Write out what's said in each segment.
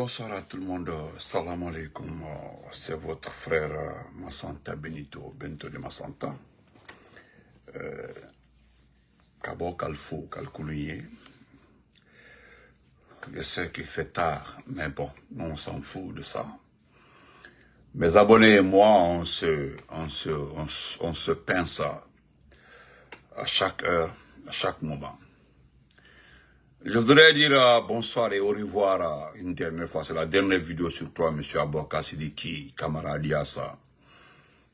Bonsoir à tout le monde, salam alaikum, c'est votre frère Massanta Benito de Massanta. Kabo Kalfo, Kalkoulier. Je sais qu'il fait tard, mais bon, on s'en fout de ça. Mes abonnés et moi, on se pince à chaque heure, à chaque moment. Je voudrais dire bonsoir et au revoir une dernière fois. C'est la dernière vidéo sur toi, M. Aboka Sidiki, Kamara Aliassa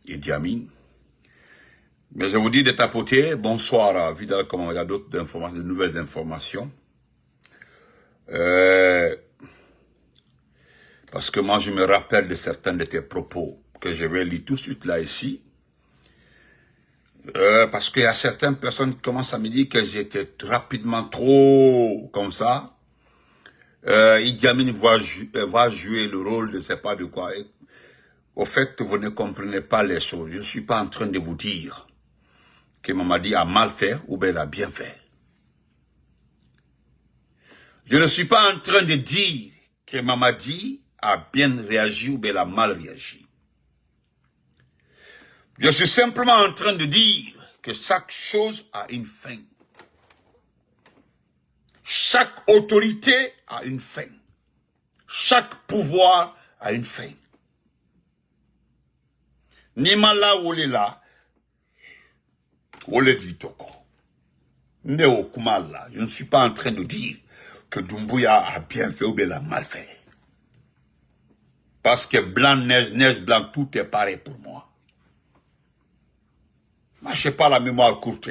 et Diamine. Mais je vous dis de tapoter. Bonsoir, Vidal, comment il y a d'autres informations, de nouvelles informations. Parce que moi, je me rappelle de certains de tes propos que je vais lire tout de suite là, ici. Parce qu'il y a certaines personnes qui commencent à me dire que j'étais rapidement trop comme ça. Idi Amin va jouer le rôle de je ne sais pas de quoi. Et, au fait, vous ne comprenez pas les choses. Je ne suis pas en train de vous dire que Mamadi a mal fait ou bien il a bien fait. Je ne suis pas en train de dire que Mamadi a bien réagi ou bien il a mal réagi. Je suis simplement en train de dire que chaque chose a une fin. Chaque autorité a une fin. Chaque pouvoir a une fin. Nimala Wolela, Wole Ditoko. Neo Kumala, je ne suis pas en train de dire que Doumbouya a bien fait ou bien a mal fait. Parce que blanc, neige, blanc, tout est pareil pour moi. Moi, je n'ai pas la mémoire courte.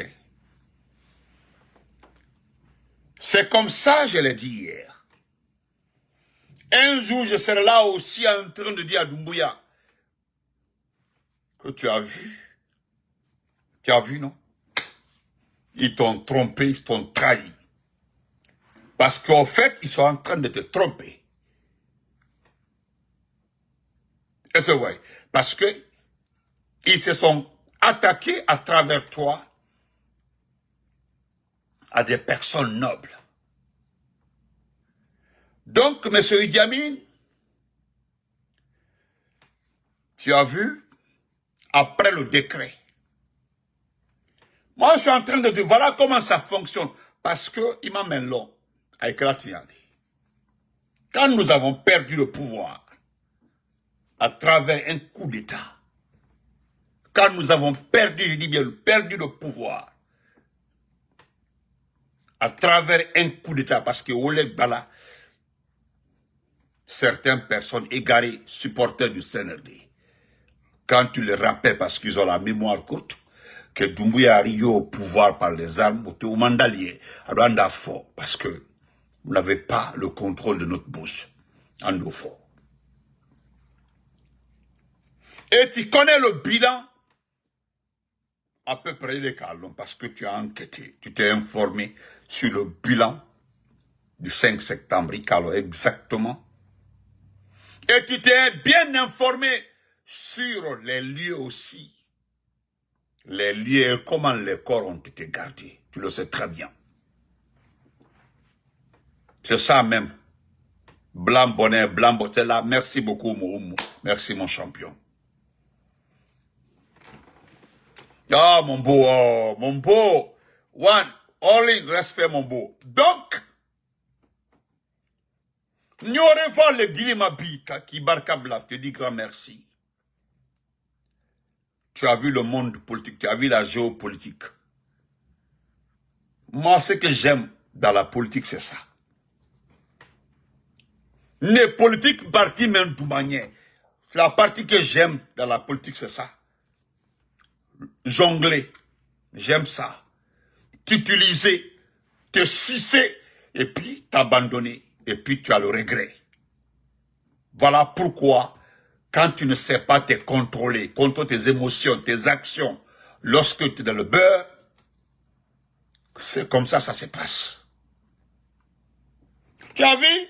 C'est comme ça, je l'ai dit hier. Un jour, je serai là aussi en train de dire à Doumbouya que tu as vu. Tu as vu, non? Ils t'ont trompé, ils t'ont trahi. Parce qu'en fait, ils sont en train de te tromper. Et c'est vrai. Parce que ils se sont attaqués à travers toi à des personnes nobles. Donc, M. Idi Amin, tu as vu, après le décret, moi je suis en train de dire, voilà comment ça fonctionne. Parce qu'il m'amène long avec Ratiani. Quand nous avons perdu le pouvoir, à travers un coup d'État, quand nous avons perdu, je dis bien, perdu le pouvoir, à travers un coup d'État, parce que Oleg Bala, certaines personnes égarées, supporters du CNRD, quand tu les rappelles parce qu'ils ont la mémoire courte, que Doumbouya est arrivé au pouvoir par les armes, au Mandalier, à Rwanda-Fort, parce que vous n'avez pas le contrôle de notre bouche, en Dofort. Et tu connais le bilan à peu près les calons, parce que tu as enquêté, tu t'es informé sur le bilan du 5 septembre, exactement. Et tu t'es bien informé sur les lieux aussi. Les lieux et comment les corps ont été gardés. Tu le sais très bien. C'est ça même. Blanc bonnet, c'est là. Merci beaucoup, Mouroumou. Merci, mon champion. Ah, mon beau, oh, mon beau. One, all in, respect, mon beau. Donc, nous aurons le dilemme bika qui barkabla, te dis grand merci. Tu as vu le monde politique, tu as vu la géopolitique. Moi, ce que j'aime dans la politique, c'est ça. Les politiques partis même de manière. La partie que j'aime dans la politique, c'est ça. Jongler, j'aime ça. T'utiliser, te sucer, et puis t'abandonner, et puis tu as le regret. Voilà pourquoi, quand tu ne sais pas te contrôler, contrôler tes émotions, tes actions, lorsque tu es dans le beurre, c'est comme ça, ça se passe. Tu as vu?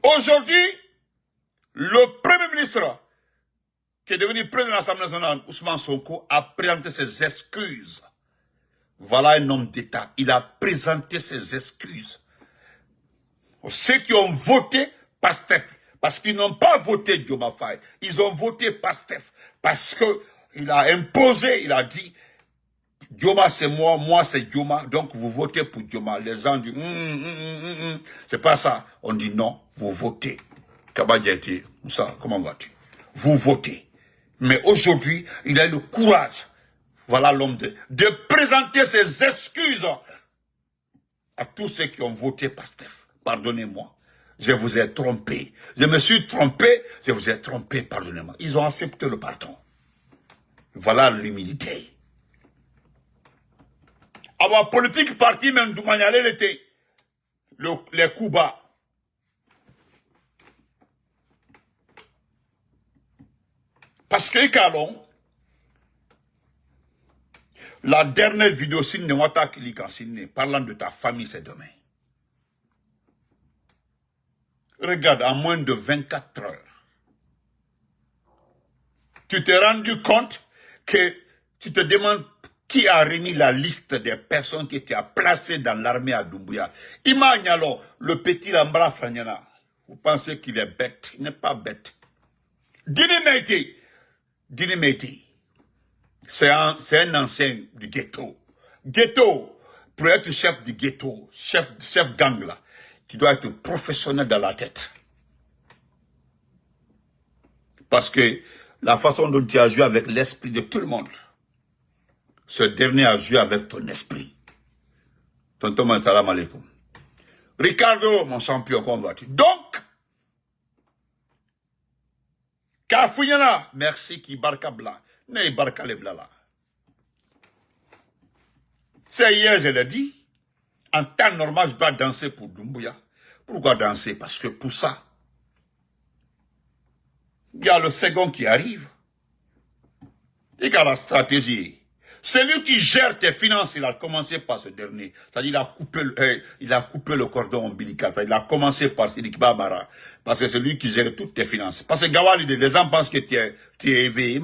Aujourd'hui, le Premier ministre, qui est devenu président de l'Assemblée nationale, Ousmane Sonko, a présenté ses excuses. Voilà un homme d'État. Il a présenté ses excuses. Ceux qui ont voté Pastef. Parce qu'ils n'ont pas voté Dioma Faye. Ils ont voté Pastef. Parce que il a imposé, il a dit, Dioma c'est moi, moi c'est Dioma, donc vous votez pour Dioma. Les gens disent, c'est pas ça. On dit non, vous votez. Kabadjeti, Moussa, comment vas-tu? Vous votez. Mais aujourd'hui, il a eu le courage, voilà l'homme de présenter ses excuses à tous ceux qui ont voté Pastef. Pardonnez-moi, je vous ai trompé. Je me suis trompé, je vous ai trompé, pardonnez-moi. Ils ont accepté le pardon. Voilà l'humilité. Avoir politique parti même du manière l'été. Les coups bas. Parce que Kalon, la dernière vidéo parlant de ta famille, c'est demain. Regarde, en moins de 24 heures, tu t'es rendu compte que tu te demandes qui a remis la liste des personnes qui étaient placées dans l'armée à Doumbouya. Imagine le petit Lambra Franyana. Vous pensez qu'il est bête? Il n'est pas bête. Dini Meiti, c'est un ancien du ghetto. Ghetto, pour être chef du ghetto, chef gang là, tu dois être professionnel dans la tête. Parce que la façon dont tu as joué avec l'esprit de tout le monde, ce dernier a joué avec ton esprit. Tonton, salam alaikum. Ricardo, mon champion, comment vas-tu? Donc, Kafounyana, merci qui barka blanc. Ne barka les blancs là. C'est hier, je l'ai dit. En temps normal, je dois danser pour Doumbouya. Pourquoi danser? Parce que pour ça, il y a le second qui arrive. Il y a la stratégie. Celui qui gère tes finances, il a commencé par ce dernier. C'est-à-dire, il a coupé le cordon ombilical. Il a commencé par Sidiki Bamara. Parce que c'est lui qui gère toutes tes finances. Parce que Gawali, les gens pensent que tu es éveillé.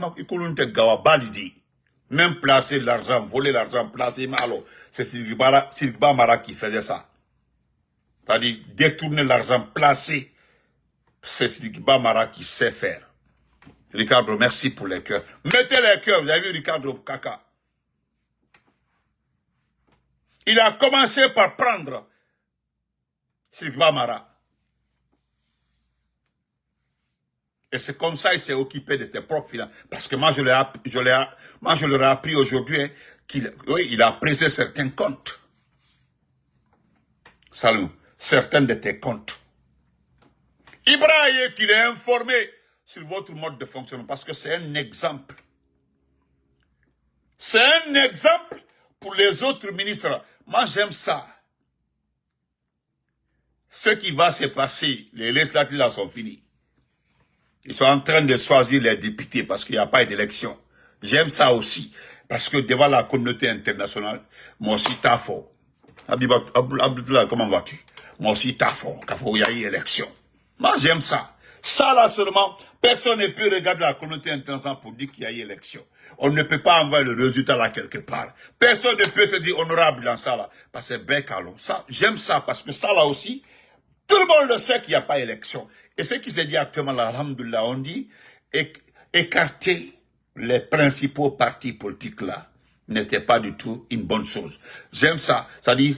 Même placer l'argent, voler l'argent, placer, mais alors, c'est Sidiki Bamara qui faisait ça. C'est-à-dire, détourner l'argent, placer. C'est Sidiki Bamara qui sait faire. Ricardo, merci pour les cœurs. Mettez les cœurs, vous avez vu Ricardo Kaka. Il a commencé par prendre Sidiki Bamara. Et c'est comme ça qu'il s'est occupé de tes propres finances. Parce que moi, je leur ai appris aujourd'hui hein, qu'il a pressé certains comptes. Salut. Certains de tes comptes. Ibrahim, qu'il est informé sur votre mode de fonctionnement. Parce que c'est un exemple. C'est un exemple pour les autres ministres. Moi, j'aime ça. Ce qui va se passer, les législatives là sont finis. Ils sont en train de choisir les députés parce qu'il n'y a pas d'élection. J'aime ça aussi. Parce que devant la communauté internationale, moi aussi, t'as fort. Abdullah, comment vas-tu? Moi aussi, t'as fort. Il y a eu élection. Moi, j'aime ça. Ça, là, seulement, personne ne peut regarder la communauté internationale pour dire qu'il y a eu élection. On ne peut pas envoyer le résultat là quelque part. Personne ne peut se dire honorable dans ça là. Parce que ben, Carlo, ça, j'aime ça parce que ça là aussi, tout le monde le sait qu'il n'y a pas élection. Et ce qui s'est dit actuellement là, alhamdoulilah, on dit, écarter les principaux partis politiques là, n'était pas du tout une bonne chose. J'aime ça. C'est-à-dire,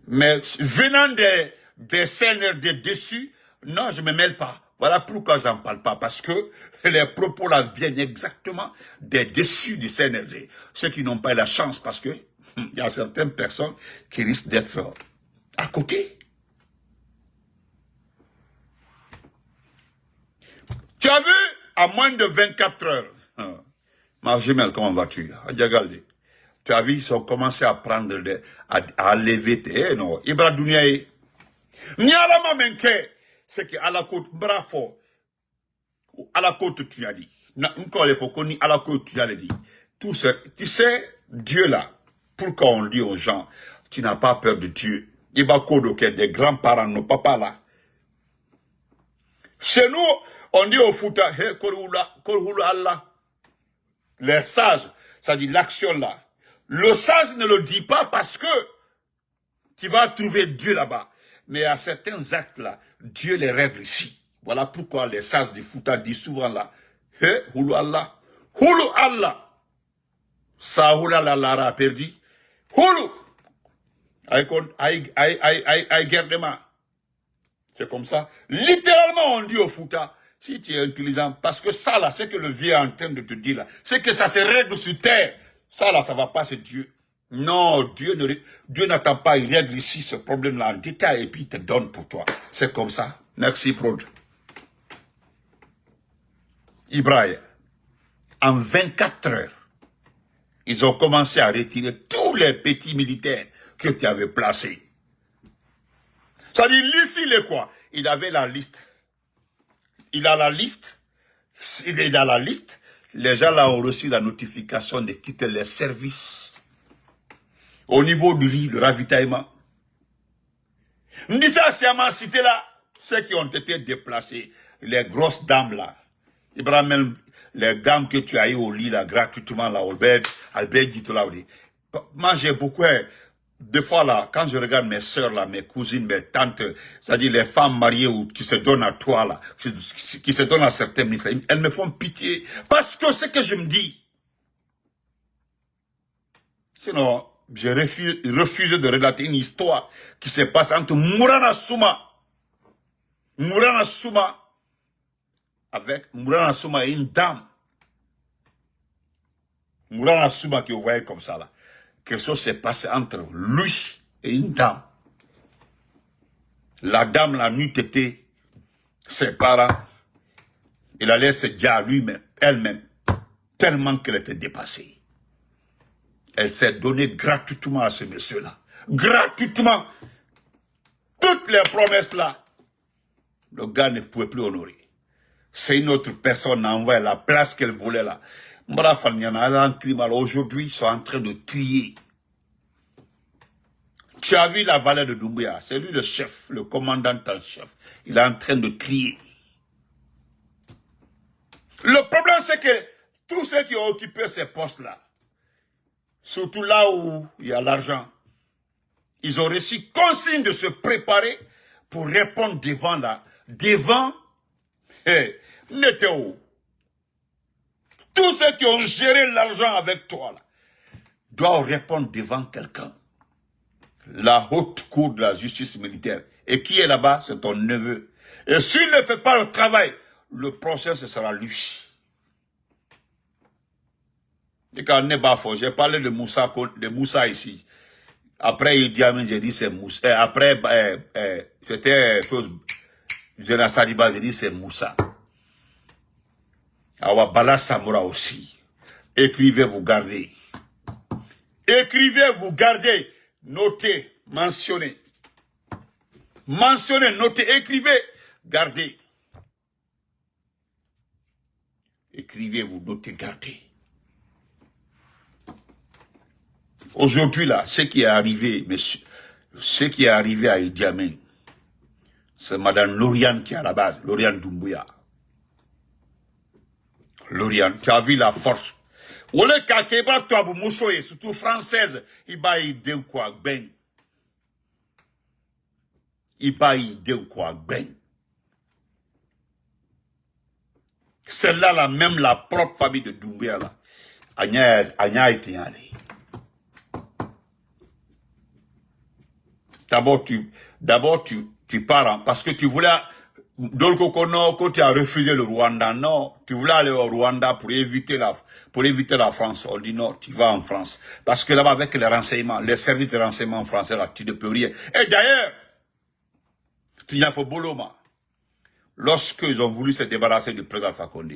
mais venant des CNRD dessus, non, je ne me mêle pas. Voilà pourquoi j'en parle pas. Parce que les propos là viennent exactement des dessus du CNRD. Ceux qui n'ont pas eu la chance parce que il y a certaines personnes qui risquent d'être à côté. Tu as vu, à moins de 24 heures, ma jumelle, comment vas-tu? Tu as vu, ils ont commencé à prendre, à lever tes, non, Ibra Douniaï. Nialama menke, c'est qu'à la côte, bravo, à la côte, tu as dit. Encore, il faut qu'on y, à la côte, tu as dit. Tout ce, tu sais, Dieu là, pourquoi on dit aux gens, tu n'as pas peur de Dieu. Iba Kodoke, des grands-parents, nos papas là. Chez nous, on dit au Fouta, hey, Allah. Les sages, ça dit l'action là. Le sage ne le dit pas parce que tu vas trouver Dieu là-bas. Mais à certains actes-là, Dieu les règle ici. Voilà pourquoi les sages du Fouta disent souvent là, He, Hulu Allah, Hulu Allah. Ça, Hulu Allah a perdu. Hulu. Aïe, guerre de main. C'est comme ça. Littéralement, on dit au Fouta, si tu es intelligent, parce que ça là, c'est que le vieux est en train de te dire là, c'est que ça se règle sur terre. Ça là, ça va pas, c'est Dieu. Non, Dieu n'attend pas, il règle ici ce problème-là en détail et puis il te donne pour toi. C'est comme ça. Merci, Prod. Ibrahim, en 24 heures, ils ont commencé à retirer tous les petits militaires que tu avais placés. Ça dit, ici, il est quoi? Il avait la liste. Il a la liste. Il a la liste. Les gens là ont reçu la notification de quitter les services. Au niveau du riz, le ravitaillement. On dit ça, c'est à ma cité là. Ceux qui ont été déplacés, les grosses dames là. Ibrahim, les dames que tu as eu au lit là, gratuitement là, Albert dit là. Moi j'ai beaucoup, des fois là, quand je regarde mes soeurs là, mes cousines, mes tantes, c'est-à-dire les femmes mariées ou qui se donnent à toi là, qui se donnent à certains ministres, elles me font pitié. Parce que c'est que je me dis. Sinon, j'ai refusé de relater une histoire qui se passe entre Mourana Souma et une dame. Mourana Souma que vous voyez comme ça là. Quelque chose s'est passé entre lui et une dame. La dame, la nuit était ses parents. Il allait se dire à lui-même, elle-même, tellement qu'elle était dépassée. Elle s'est donnée gratuitement à ce monsieur-là. Gratuitement. Toutes les promesses là, le gars ne pouvait plus honorer. C'est une autre personne a envoyé la place qu'elle voulait là. Aujourd'hui, ils sont en train de trier. Tu as vu la vallée de Doumbouya, c'est lui le chef, le commandant en chef. Il est en train de trier. Le problème, c'est que tous ceux qui ont occupé ces postes-là, surtout là où il y a l'argent, ils ont reçu consigne de se préparer pour répondre devant là. Devant, Neteo. Tous ceux qui ont géré l'argent avec toi là, doivent répondre devant quelqu'un. La haute cour de la justice militaire. Et qui est là-bas? C'est ton neveu. Et s'il ne fait pas le travail, le procès, ce sera lui. J'ai parlé de Moussa ici. Après, il dit, j'ai dit c'est Moussa. Après, c'était Zena Saliba, j'ai dit c'est Moussa. Awa Bala Samoura aussi. Écrivez, vous gardez. Écrivez, vous gardez. Notez, mentionnez. Mentionnez, notez, écrivez, gardez. Écrivez, vous notez, gardez. Aujourd'hui là, ce qui est arrivé, monsieur, ce qui est arrivé à Idi Amin, c'est Madame Lauriane qui est à la base, Lauriane Doumbouya. Lauriane, tu as vu la force. Ole kakeba toi bu musoye, surtout française, iba ide quoi ben. Iba ide quoi ben. Celle-là, là, même la propre famille de Doumbouya là, Anya été allé. D'abord tu pars, hein, parce que tu voulais, quand tu as refusé le Rwanda, non, tu voulais aller au Rwanda pour éviter la France. On dit non, tu vas en France. Parce que là-bas, avec les renseignements, les services de renseignement français, là, tu ne peux rien. Et d'ailleurs, tu y as fait Boloma. Lorsqu'ils ont voulu se débarrasser du président Fakonde,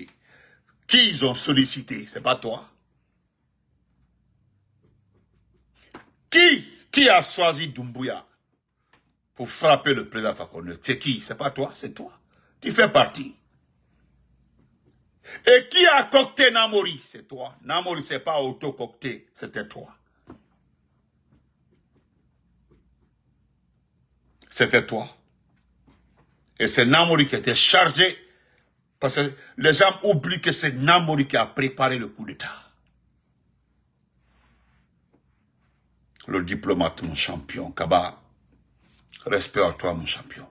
qui ils ont sollicité? C'est pas toi. Qui a choisi Doumbouya pour frapper le président Fakonde? C'est qui? C'est pas toi, c'est toi. Tu fais partie. Et qui a cocté Namori? C'est toi. Namori, c'est pas auto-cocté, c'était toi. C'était toi. Et c'est Namori qui était chargé, parce que les gens oublient que c'est Namori qui a préparé le coup d'État. Le diplomate, mon champion, Kaba. Respect à toi, mon champion.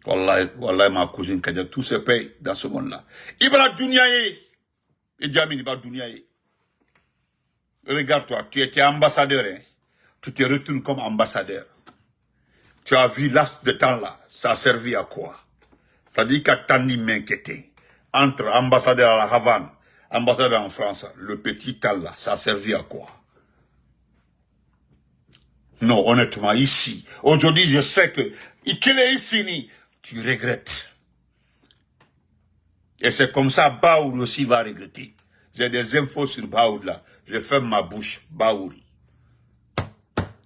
Wallah, ma cousine Kadia, tout se paye dans ce monde-là. Ibra Douniaye. Et Djamin Ibra Douniaye. Regarde-toi, tu étais ambassadeur. Hein. Tu te retournes comme ambassadeur. Tu as vu laps de temps là. Ça a servi à quoi? Ça dit qu'à Tani m'inquiéter. Entre ambassadeur à la Havane, ambassadeur en France, le petit tal là, ça a servi à quoi? Non, honnêtement, ici, aujourd'hui, je sais que, qu'il est ici, tu regrettes. Et c'est comme ça, Baouri aussi va regretter. J'ai des infos sur Baouri là. Je ferme ma bouche, Baouri.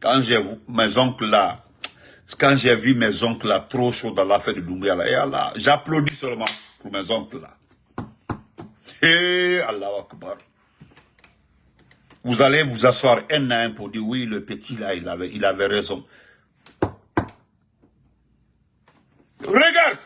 Quand j'ai vu mes oncles là, trop chauds dans l'affaire de Doumbouya là, et Allah, j'applaudis seulement pour mes oncles là. Et Allah Akbar. Vous allez vous asseoir un à un pour dire oui, le petit là, il avait raison. Regarde,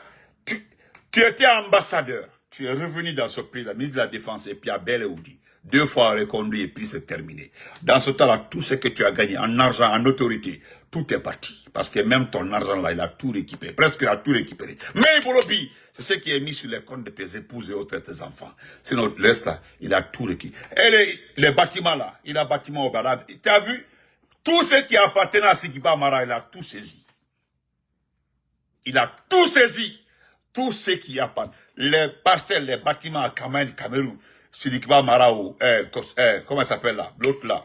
tu étais ambassadeur. Tu es revenu dans ce pays, la ministre de la Défense, et puis à Bel-Aoudi. 2 fois reconduit et puis c'est terminé. Dans ce temps-là, tout ce que tu as gagné en argent, en autorité, tout est parti. Parce que même ton argent là, il a tout récupéré. Presque il a tout récupéré. Mais Bolobi, c'est ce qui est mis sur les comptes de tes épouses et autres tes enfants. Sinon, le reste là, il a tout récupéré. Et les bâtiments là, il a bâtiment au Barab. Tu as vu? Tout ce qui appartenait à Sikiba Mara, il a tout saisi. Il a tout saisi. Tout ce qui appartient. Les parcelles, les bâtiments à Cameroun, Sidikiba Marao, comment il s'appelle là? L'autre là.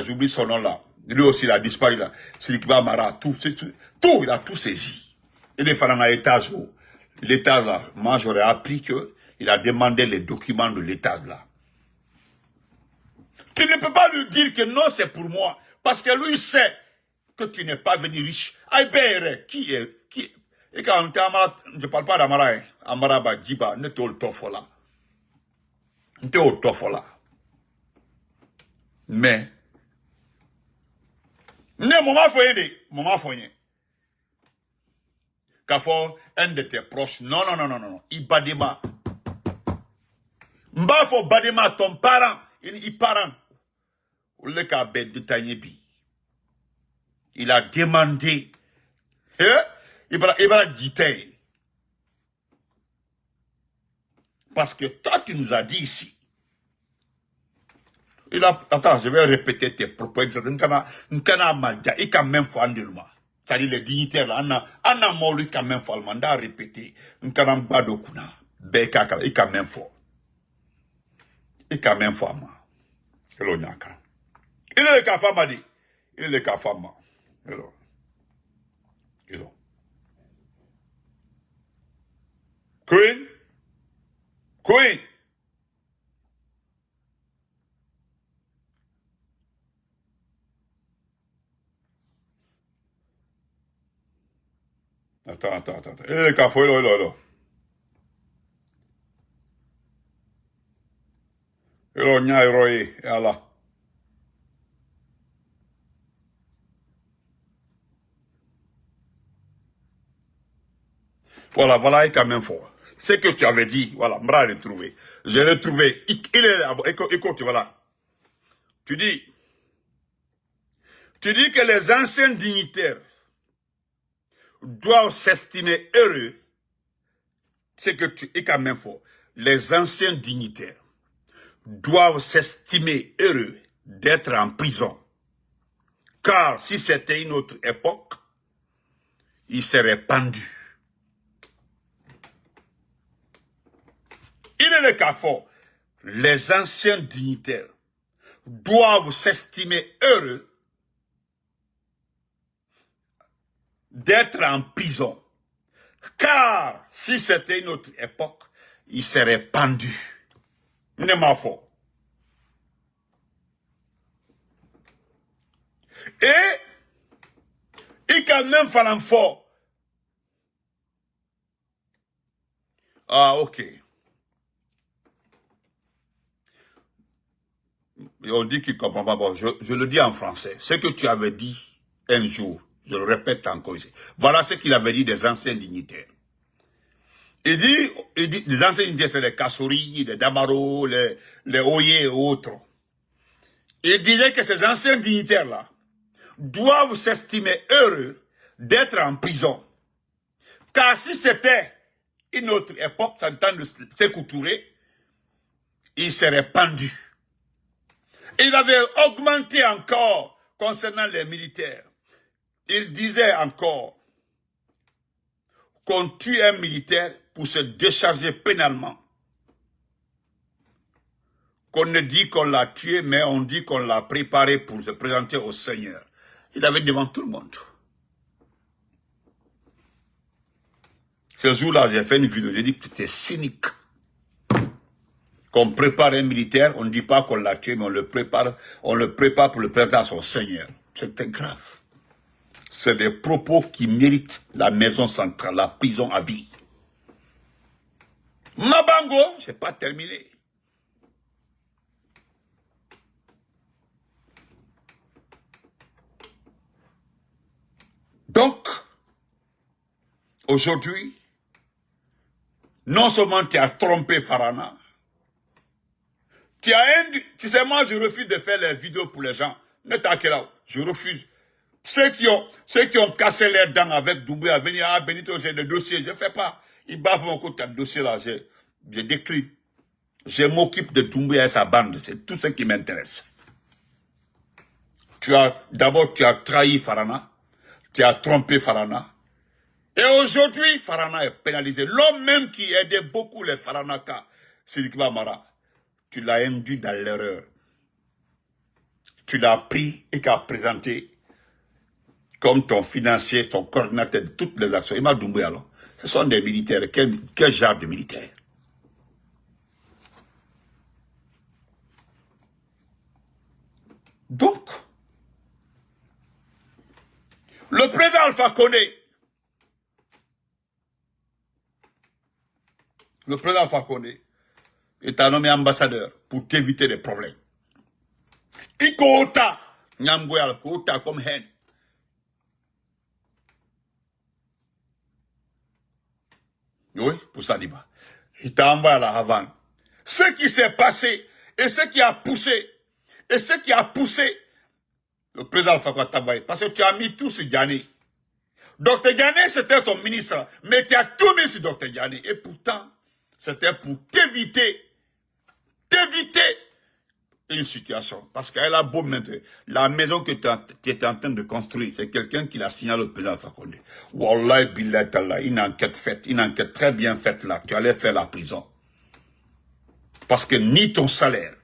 J'oublie son nom là. Lui aussi, il a disparu là. Sidikiba Mara, tout, il a tout saisi. Il est fait dans l'étage haut. L'étage là, moi j'aurais appris que il a demandé les documents de l'étage là. Tu ne peux pas lui dire que non, c'est pour moi. Parce que lui sait que tu n'es pas venu riche. Aïbère, qui est. Et quand je ne parle pas d'Amara, Amara Badjiba, ne te le tofola. Ne te le tofola. Mais, ne moment foyer. Quand un de tes proches, non, Ibadema. Mbafo Badema, ton parent, il parent. Le cabet de Tanyebi. Il a demandé, il va guiter. Parce que toi, tu nous as dit ici. Attends, je vais répéter tes propos exacts. Nkana maldia, il quand même fait moi. C'est-à-dire les dignitaires là, Anna Molu quand même fait le mandat répété. Nkana mbado kuna, beka il quand même fait. Il quand même fait moi. Hello nyaka. Il est le kafama dit. Il est le kafama. Hello. Queen. Attends. Il est le café, là. Hello, Nyairoi, Allah. Voilà, il est quand même fort. Ce que tu avais dit, voilà, m'ra retrouvé. J'ai retrouvé, il est là, écoute, voilà. Tu dis que les anciens dignitaires doivent s'estimer heureux. C'est que tu es quand même fort. Les anciens dignitaires doivent s'estimer heureux d'être en prison. Car si c'était une autre époque, ils seraient pendus. Il est le cas fort. Les anciens dignitaires doivent s'estimer heureux d'être en prison. Car si c'était une autre époque, ils seraient pendus. Ne m'a fort. Et il quand même fallu fort. Ah, ok. Et on dit qu'il ne comprend pas. Bon, je le dis en français. Ce que tu avais dit un jour, je le répète encore ici. Voilà ce qu'il avait dit des anciens dignitaires. Il dit les anciens dignitaires, c'est les Kassouri, les Damaro, les Oye et autres. Il disait que ces anciens dignitaires-là doivent s'estimer heureux d'être en prison. Car si c'était une autre époque, ça temps de Sékou Touré, il serait pendu. Il avait augmenté encore concernant les militaires. Il disait encore qu'on tue un militaire pour se décharger pénalement. Qu'on ne dit qu'on l'a tué, mais on dit qu'on l'a préparé pour se présenter au Seigneur. Il avait devant tout le monde. Ce jour-là, j'ai fait une vidéo, j'ai dit que c'était cynique. Qu'on prépare un militaire, on ne dit pas qu'on l'a tué, mais on le prépare pour le présenter à son Seigneur. C'était grave. C'est des propos qui méritent la maison centrale, la prison à vie. Mabango, je n'ai pas terminé. Donc, aujourd'hui, non seulement tu as trompé Farana, tu sais, moi je refuse de faire les vidéos pour les gens. Ne t'inquiète pas, je refuse. Ceux qui ont cassé leurs dents avec Doumbouya, à venir à Benito, j'ai des dossiers, je ne fais pas. Ils bavent mon côté de dossier là, je décline. Je m'occupe de Doumbouya et sa bande, c'est tout ce qui m'intéresse. D'abord, tu as trahi Farana, tu as trompé Farana. Et aujourd'hui, Farana est pénalisé. L'homme même qui aidait beaucoup les Faranaka, Sidiki Mara, tu l'as induit dans l'erreur. Tu l'as pris et tu as présenté comme ton financier, ton coordinateur de toutes les actions. Il m'a Doumbouya alors. Ce sont des militaires. Quel genre de militaires? Donc, le président Alpha Condé, est un nommé ambassadeur pour t'éviter des problèmes. Ikota, Nyamgoya, Kota comme haine. Oui, pour ça, Diba. Il t'a envoyé à la Havane. Ce qui s'est passé et ce qui a poussé, le président Alpha Condé t'a envoyé, parce que tu as mis tout sur Diané. Dr Diané, c'était ton ministre, mais tu as tout mis sur Dr Diané. Et pourtant, c'était pour t'éviter une situation. Parce qu'elle a beau mettre la maison que tu étais en train de construire, c'est quelqu'un qui l'a signalé au président Alpha Condé. Wallah, billah, tallah, une enquête très bien faite là, tu allais faire la prison. Parce que ni ton salaire,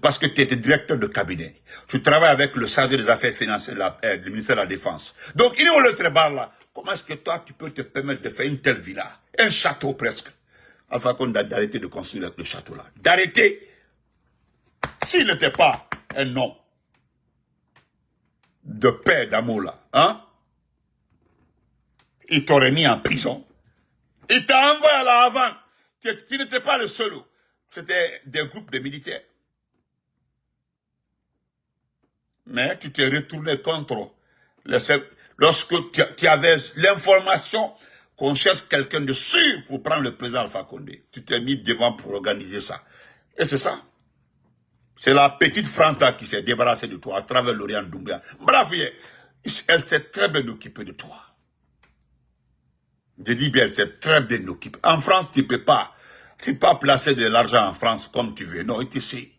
parce que tu étais directeur de cabinet, tu travailles avec le chargé des affaires financières, le ministère de la Défense. Donc, il est au Letrebar là. Comment est-ce que toi, tu peux te permettre de faire une telle villa, un château presque? Alpha Condé a d'arrêter de construire le château là. D'arrêter. S'il n'était pas un homme de paix, d'amour là, hein, il t'aurait mis en prison. Il t'a envoyé à la Havane. Tu n'étais pas le seul. C'était des groupes de militaires. Mais tu t'es retourné contre lorsque tu avais l'information qu'on cherche quelqu'un de sûr pour prendre le président Alpha Condé. Tu t'es mis devant pour organiser ça. Et c'est ça. C'est la petite Franta qui s'est débarrassée de toi à travers l'Orient Doumbouya. Bravo, elle s'est très bien occupée de toi. Je dis bien, elle s'est très bien occupée. En France, tu ne peux pas placer de l'argent en France comme tu veux. Non, tu sais.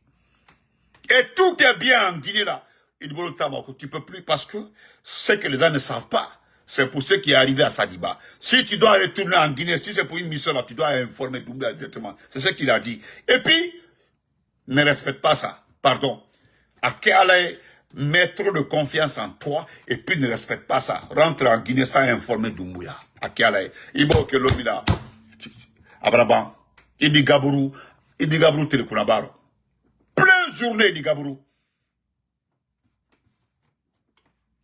Et tout est bien en Guinée là. Tu ne peux plus parce que ce que les gens ne savent pas, c'est pour ceux qui est arrivé à Sadiba. Si tu dois retourner en Guinée, si c'est pour une mission là, tu dois informer Doumbouya directement. C'est ce qu'il a dit. Et puis, ne respecte pas ça. Pardon. À Kéalaï, met trop de confiance en toi et puis ne respecte pas ça. Rentre en Guinée sans informer Doumbouya. À Kéalaï. Ibo que l'obila. Abraban. Idi Gabourou Telekunabaro. Plein journée Idi Gabourou.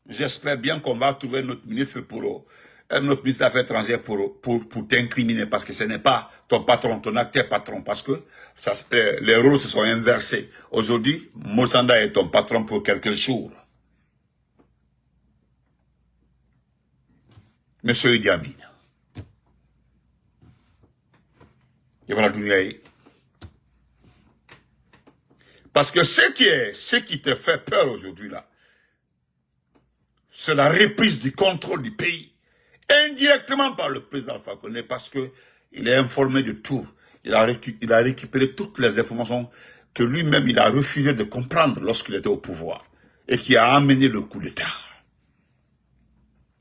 J'espère bien qu'on va trouver notre ministre des Affaires étrangères pour t'incriminer parce que ce n'est pas ton patron, ton acteur patron, parce que les rôles se sont inversés. Aujourd'hui, Moussanda est ton patron pour quelques jours. Monsieur Idi Amin. Parce que ce qui te fait peur aujourd'hui là, c'est la reprise du contrôle du pays. Indirectement par le président Alpha Condé, parce que il est informé de tout. Il a récupéré toutes les informations que lui-même il a refusé de comprendre lorsqu'il était au pouvoir et qui a amené le coup d'État.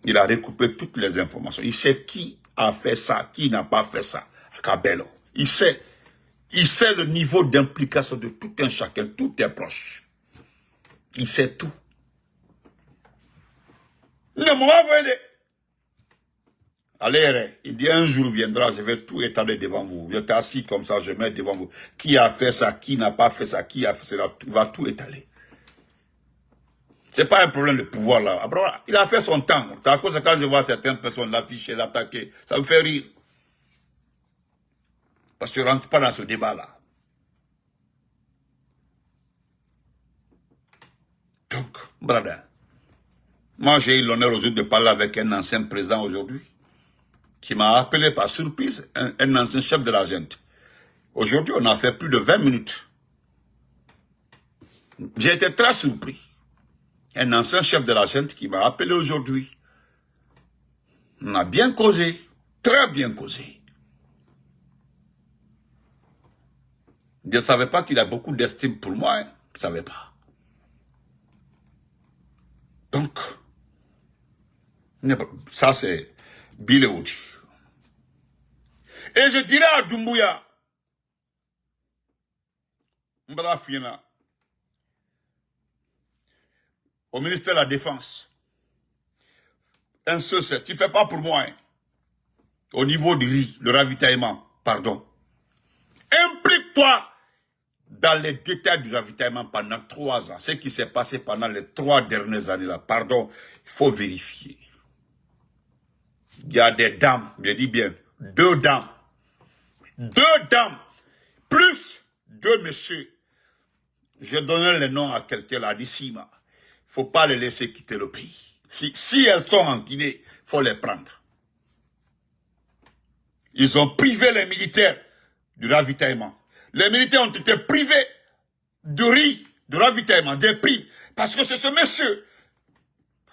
Il a récupéré toutes les informations. Il sait qui a fait ça, qui n'a pas fait ça à Kabelo. Il sait le niveau d'implication de tout un chacun, tout est proche. Il sait tout. Le moment vous aidez. Allez, il dit un jour viendra, je vais tout étaler devant vous. Je t'assis comme ça, je mets devant vous. Qui a fait ça, qui n'a pas fait ça, qui a fait ça, il va tout étaler. C'est pas un problème de pouvoir là. Après, il a fait son temps. C'est à cause de quand je vois certaines personnes l'afficher, l'attaquer, ça me fait rire. Parce que je ne rentre pas dans ce débat là. Donc, brother, moi j'ai eu l'honneur aujourd'hui de parler avec un ancien président aujourd'hui, qui m'a appelé par surprise, un ancien chef de la junte. Aujourd'hui, on a fait plus de 20 minutes. J'ai été très surpris. Un ancien chef de la junte qui m'a appelé aujourd'hui. On a bien causé, très bien causé. Je ne savais pas qu'il a beaucoup d'estime pour moi, hein. Je ne savais pas. Donc, ça c'est Bileoudi. Et je dirais à Doumbouya, Mbala Fiena, au ministère de la Défense, un seul, tu ne fais pas pour moi, hein. Au niveau du riz, le ravitaillement, pardon. Implique-toi dans les détails du ravitaillement pendant 3 ans. Ce qui s'est passé pendant les 3 dernières années là, pardon, il faut vérifier. Il y a des dames, je dis bien, 2 dames. 2 dames, plus 2 messieurs. Je donnais les noms à quelqu'un là d'ici. Il ne faut pas les laisser quitter le pays. Si elles sont en Guinée, il faut les prendre. Ils ont privé les militaires du ravitaillement. Les militaires ont été privés de riz, de ravitaillement, des prix. Parce que c'est ce monsieur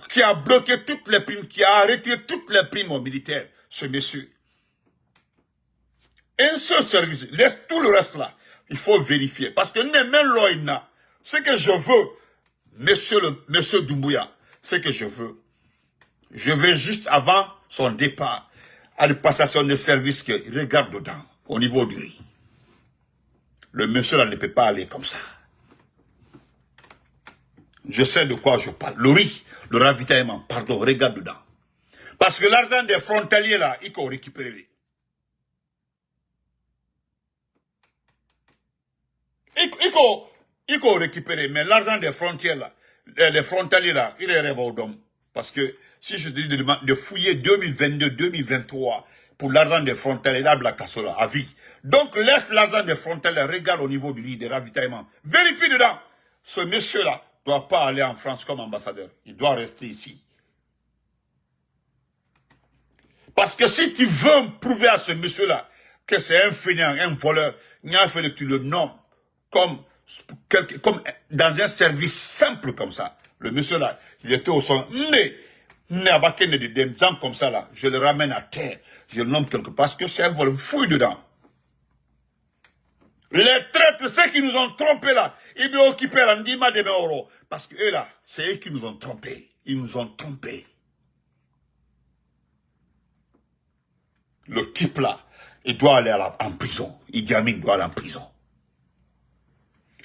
qui a bloqué toutes les primes, qui a arrêté toutes les primes aux militaires. Ce monsieur. Un seul service, laisse tout le reste là. Il faut vérifier. Parce que même l'OINA, ce que je veux, monsieur Doumbouya, ce que je veux juste avant son départ, à la passation de service, qu'il regarde dedans, au niveau du riz. Le monsieur là ne peut pas aller comme ça. Je sais de quoi je parle. Le riz, le ravitaillement, pardon, regarde dedans. Parce que l'argent des frontaliers là, il faut récupérer. Il faut récupérer, mais l'argent des frontières là, les frontaliers là, il est rêvé. Parce que si je te dis de fouiller 2022-2023 pour l'argent des frontaliers, là, la cassola, à vie. Donc laisse l'argent des frontaliers, regarde au niveau du lit, des ravitaillements. Vérifie dedans. Ce monsieur-là ne doit pas aller en France comme ambassadeur. Il doit rester ici. Parce que si tu veux prouver à ce monsieur-là que c'est un fainéant, un voleur, il a fallu que tu le nommes comme dans un service simple comme ça. Le monsieur là, il était au son. Des gens comme ça là, je le ramène à terre. Je le nomme quelque part parce que c'est un vol fouille dedans. Les traîtres, ceux qui nous ont trompés là, ils m'ont occupé là, Ndima de Meoro. Parce que eux là, c'est eux qui nous ont trompés. Ils nous ont trompés. Le type là, il doit aller en prison. Idi Amin doit aller en prison.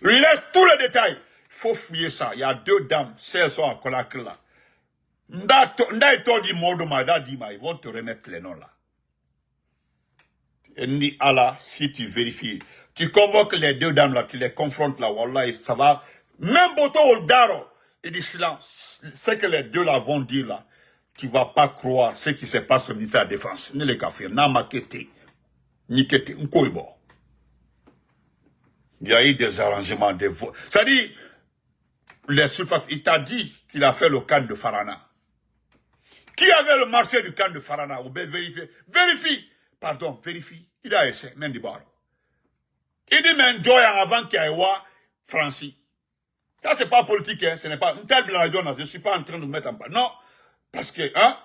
Laisse tous les détails. Il faut fouiller ça. Il y a 2 dames, celles sont à Conakry là. Ils vont te remettre les noms là. Et ni Allah, si tu vérifies, tu convoques les 2 dames là, tu les confrontes là, wallah, ça va. Même Boto Oldaro, il dit silence. Ce que les 2 là vont dire là, tu ne vas pas croire ce qui se passe au ministère de la Défense. Ni les kafirs, n'a makete, ni kete, nkoibo. Il y a eu des arrangements, des voix. Ça dit, il t'a dit qu'il a fait le camp de Farana. Qui avait le marché du camp de Farana? Vérifie. Pardon, vérifie. Il a essayé, même du baro. Il dit, mais Joy avant qu'il y ait Francis. Ça, c'est pas politique, hein. Ce n'est pas. Je ne suis pas en train de mettre en place. Non. Parce que, hein,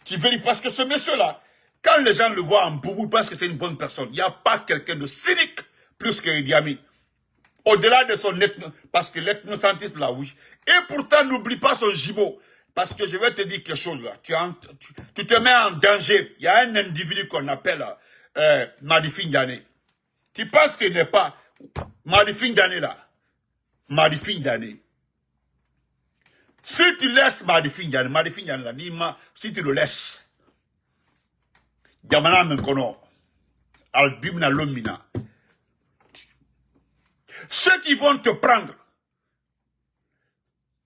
tu vérifies, parce que ce monsieur-là, quand les gens le voient en boubou, parce que c'est une bonne personne, il n'y a pas quelqu'un de cynique plus que Idi Amin. Au-delà de son parce que l'ethnocentrisme là, oui. Et pourtant, n'oublie pas son gigot. Parce que je vais te dire quelque chose là. Tu te mets en danger. Il y a un individu qu'on appelle Madifi Ndiané. Tu penses qu'il n'est pas Madifi Ndiané là. Madifi Ndiané. Si tu laisses Madifi Ndiané là, dis-moi, si tu le laisses, Yamana Menkono, Albimna Lomina, ceux qui vont te prendre,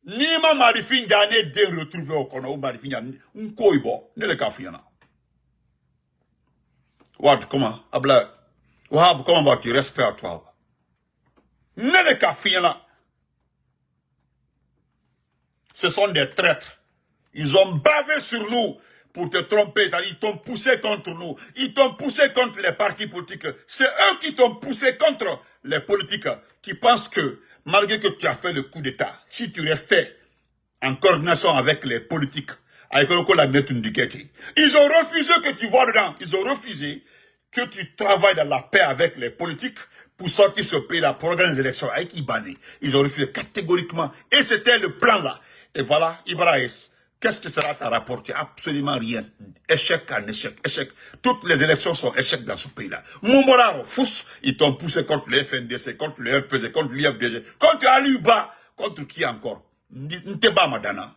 Nima Madifi Ndiané de retrouver au Kono, ou Madifi Ndiané, un koibo, ne le kafiana. Wad, comment, Abla, Wahab, comment vas-tu, respect à toi? Ne le kafiana. Ce sont des traîtres. Ils ont bavé sur nous pour te tromper. Ils t'ont poussé contre nous. Ils t'ont poussé contre les partis politiques. C'est eux qui t'ont poussé contre les politiques. Qui pensent que, malgré que tu as fait le coup d'État, si tu restais en coordination avec les politiques, avec le ils ont refusé que tu vois dedans. Ils ont refusé que tu travailles dans la paix avec les politiques pour sortir ce pays-là, pour organiser les élections avec Ibani. Ils ont refusé catégoriquement. Et c'était le plan là. Et voilà, Ibrahim, qu'est-ce que cela t'a rapporté? Absolument rien. Échec en échec, échec. Toutes les élections sont échecs dans ce pays-là. Moumbora, Fous, ils t'ont poussé contre le FNDC, contre le RPZ, contre l'IFDG, contre Aluba, contre qui encore? Nteba Madana.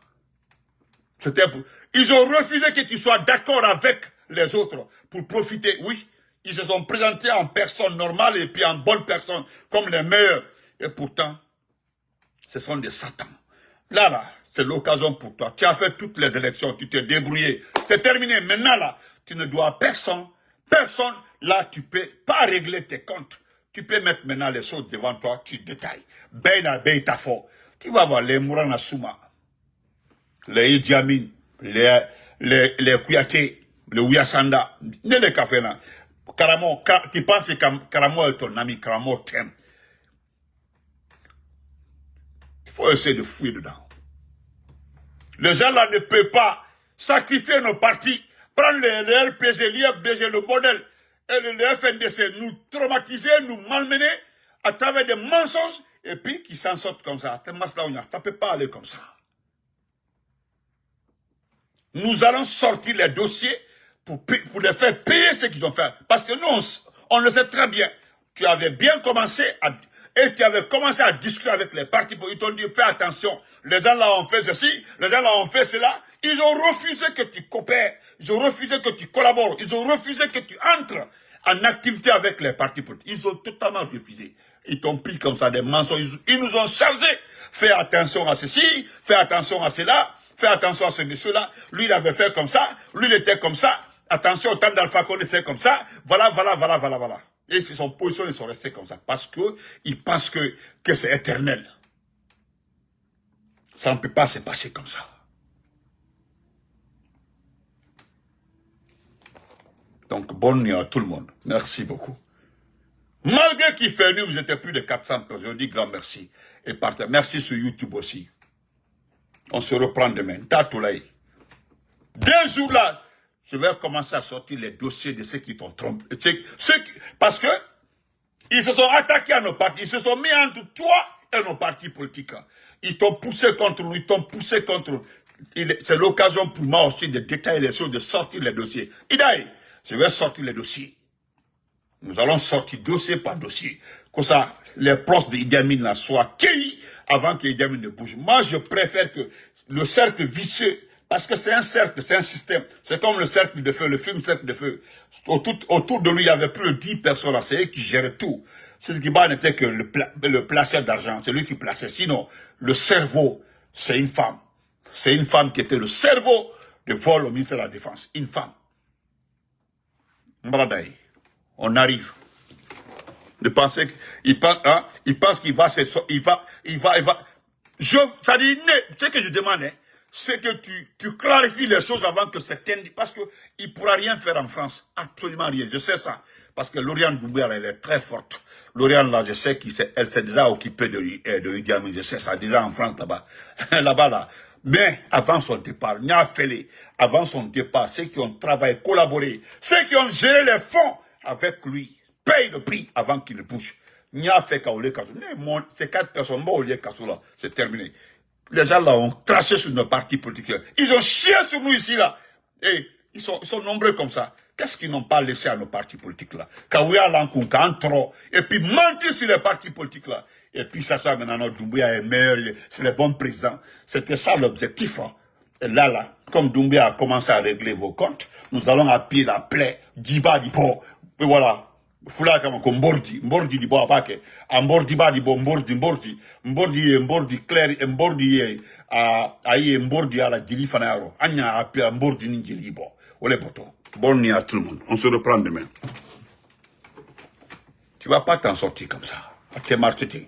Ils ont refusé que tu sois d'accord avec les autres pour profiter. Oui, ils se sont présentés en personne normale et puis en bonne personne, comme les meilleurs. Et pourtant, ce sont des satans. Là, c'est l'occasion pour toi. Tu as fait toutes les élections, tu t'es débrouillé. C'est terminé. Maintenant, là, tu ne dois à personne. Personne, là, tu peux pas régler tes comptes. Tu peux mettre maintenant les choses devant toi, tu détailles. Beina Beitafo. Tu vas voir les Mourana Souma, les Idi Amin, les Kouyaté, le Ouyasanda, ne les cafés là. Karamo, tu penses que Karamo est ton ami, Karamo t'aime. Il faut essayer de fouiller dedans. Les gens là ne peuvent pas sacrifier nos partis, prendre le RPG, l'IFDG, le modèle et le FNDC, nous traumatiser, nous malmener à travers des mensonges et puis qui s'en sortent comme ça. Ça ne peut pas aller comme ça. Nous allons sortir les dossiers pour les faire payer ce qu'ils ont fait. Parce que nous, on le sait très bien. Tu avais bien commencé et tu avais commencé à discuter avec les partis politiques. Ils t'ont dit, fais attention. Les gens là ont fait ceci, les gens là ont fait cela. Ils ont refusé que tu coopères. Ils ont refusé que tu collabores. Ils ont refusé que tu entres en activité avec les partis politiques. Ils ont totalement refusé. Ils t'ont pris comme ça des mensonges. Ils nous ont chargés. Fais attention à ceci, fais attention à cela, fais attention à ce monsieur-là. Lui, il avait fait comme ça. Lui, il était comme ça. Attention, au temps d'Alpha Condé, c'est comme ça. Voilà. Et ils sont positionnés, ils sont restés comme ça. Parce que ils pensent que c'est éternel. Ça ne peut pas se passer comme ça. Donc, bonne nuit à tout le monde. Merci beaucoup. Malgré qu'il fait nuit, vous étiez plus de 400 personnes. Je dis grand merci. Et partagez. Merci sur YouTube aussi. On se reprend demain. Tatoulaï. 2 jours là, je vais commencer à sortir les dossiers de ceux qui t'ont trompé. Parce que ils se sont attaqués à nos partis. Ils se sont mis entre toi et nos partis politiques. Ils t'ont poussé contre nous. Ils t'ont poussé contre nous. C'est l'occasion pour moi aussi de détailler les choses, de sortir les dossiers. Idaï, je vais sortir les dossiers. Nous allons sortir dossier par dossier. Comme ça, les proches de Idi Amin là soient cueillis avant que Idi Amin ne bouge. Moi, je préfère que le cercle vicieux, parce que c'est un cercle, c'est un système. C'est comme le cercle de feu, le film cercle de feu. Autour de lui, il y avait plus de 10 personnes là. C'est eux qui géraient tout. Ce qui n'était que le placeur d'argent. C'est lui qui plaçait. Sinon, le cerveau, c'est une femme. C'est une femme qui était le cerveau de vol au ministère de la Défense. Une femme. Mbadaï. On arrive. De penser qu'il pense qu'il va ça dit, ce que je demande, hein, c'est que tu clarifies les choses avant que certaines, parce que il pourra rien faire en France. Absolument rien. Je sais ça. Parce que Lauriane Doumbouya, elle est très forte. Lauriane, là, je sais qu'elle s'est déjà occupée de Idi Amin. Je sais ça, déjà en France, là-bas. Là-bas, là. Mais avant son départ, Nia Fele, avant son départ, ceux qui ont travaillé, collaboré, ceux qui ont géré les fonds avec lui, payent le prix avant qu'il ne bouge. Nia fait Kaolé Kassou. Ces 4 personnes, là, c'est terminé. Les gens là ont craché sur nos partis politiques. Ils ont chié sur nous ici là. Et ils sont nombreux comme ça. Qu'est-ce qu'ils n'ont pas laissé à nos partis politiques là? Kawia Lankunka, Antro, et puis mentir sur les partis politiques là. Et puis ça soit maintenant Doumbouya est meilleur, c'est le bon président. C'était ça l'objectif. Hein. Et là, comme Doumbouya a commencé à régler vos comptes, nous allons appuyer la plaie, Diba Dipo, et voilà. Fula kama ko mbordi di bo apake a mbordi ba di bo mbordi clair e mbordi ayi mbordi ala dili fanaro anya api mbordi ni jeli bo ole boto bonne nuit à tout le monde, on se reprend demain. Tu vas pas t'en sortir comme ça, à tes martyrs.